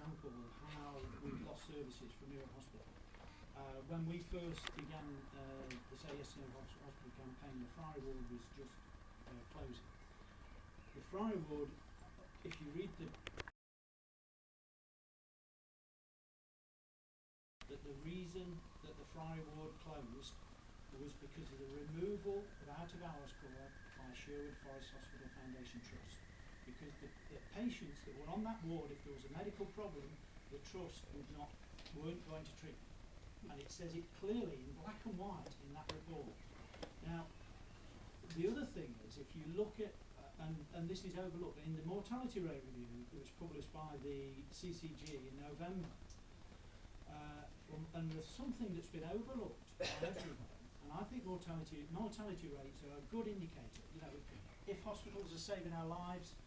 example of how we've lost services from Newark Hospital. When we first began the Say Yes to Newark Hospital campaign, the Friary Ward was just closing. The Friary Ward, if you read the reason that the Friary Ward closed was because of the removal of out-of-hours cover by Sherwood Forest Hospital Foundation Trust. Because the patients that were on that ward, if there was a medical problem, the trust weren't going to treat them. And it says it clearly in black and white in that report. Now, the other thing is, if you look at, and this is overlooked, in the mortality rate review that was published by the CCG in November, and there's something that's been overlooked by everyone, and I think mortality rates are a good indicator. You know, if hospitals are saving our lives,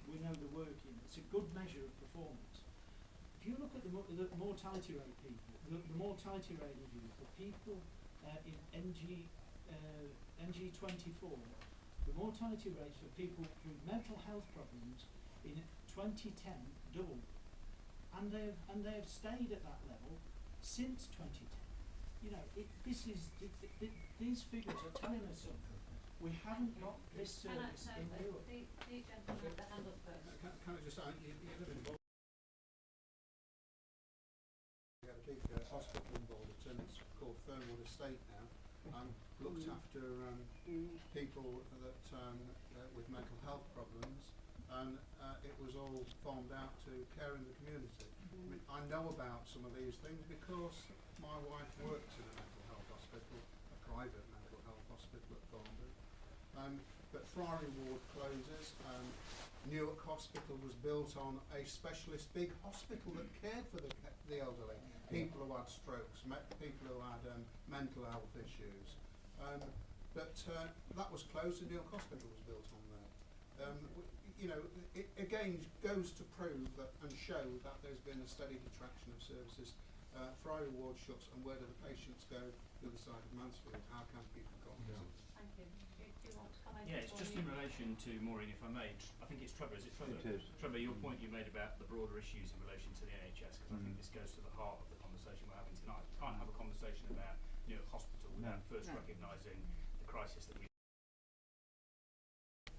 we know they're working. It's a good measure of performance. If you look at the mortality rate, the mortality rate review for people in NG24, the mortality rates for people with mental health problems in 2010 doubled, and they have stayed at that level since 2010. You know, these figures are telling us something. We haven't got this service in Europe. The gentleman with the hand up first. Can I just add, you live in Bolton. We had a big hospital in Bolton. It's called Fernwood Estate now, and looked after people that with mental health problems, and it was all farmed out to care in the community. I mean, I know about some of these things because my wife works in a mental health hospital, a private mental health hospital at Thornbury. But Friary Ward closes. Newark Hospital was built on a specialist big hospital that cared for the elderly, people who had strokes, people who had mental health issues. But that was closed, and Newark Hospital was built on there. You know, it again goes to prove that and show that there's been a steady detraction of services. Friary Ward shuts, and where do the patients go? The other side of Mansfield. How can people go on visit? Thank you. Do you want to comment? Yeah, it's just in relation to Maureen, if I may. I think it's Trevor, is it Trevor? It is. Trevor, your point you made about the broader issues in relation to the NHS, because I think this goes to the heart of the conversation we're having tonight. We can't have a conversation about Newark Hospital without first recognising the crisis that we.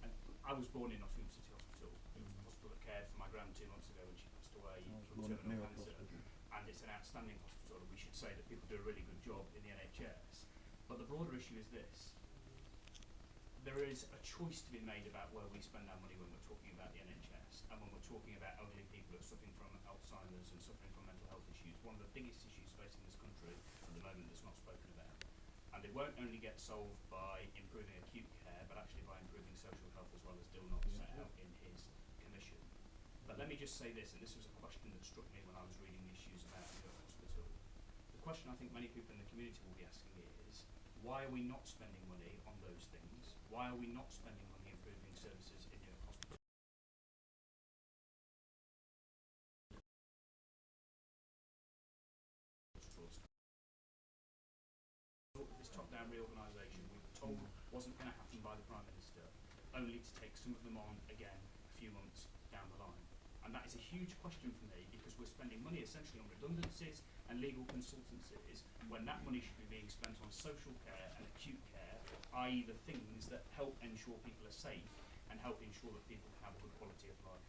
And I was born in Nottingham City Hospital. It was the hospital that cared for my gran 2 months ago when she passed away from terminal cancer. And it's an outstanding hospital, and we should say that people do a really good job in the NHS. But the broader issue is this. There is a choice to be made about where we spend our money when we're talking about the NHS, and when we're talking about elderly people who are suffering from Alzheimer's and suffering from mental health issues. One of the biggest issues facing this country at the moment that's not spoken about. And it won't only get solved by improving acute care, but actually by improving social health, as well as Dilnot set out in his commission. But let me just say this, and this was a question that struck me when I was reading the issues about Newark Hospital. The question I think many people in the community will be asking is, why are we not spending money on those things? Why are we not spending money improving services in Newark Hospital? This top-down reorganisation we were told wasn't going to happen by the Prime Minister, only to take some of them on again a few months down the line. And that is a huge question for me, because we're spending money essentially on redundancies and legal consultancies when that money should be being spent on social care and acute care, i.e. the things that help ensure people are safe and help ensure that people have a good quality of life.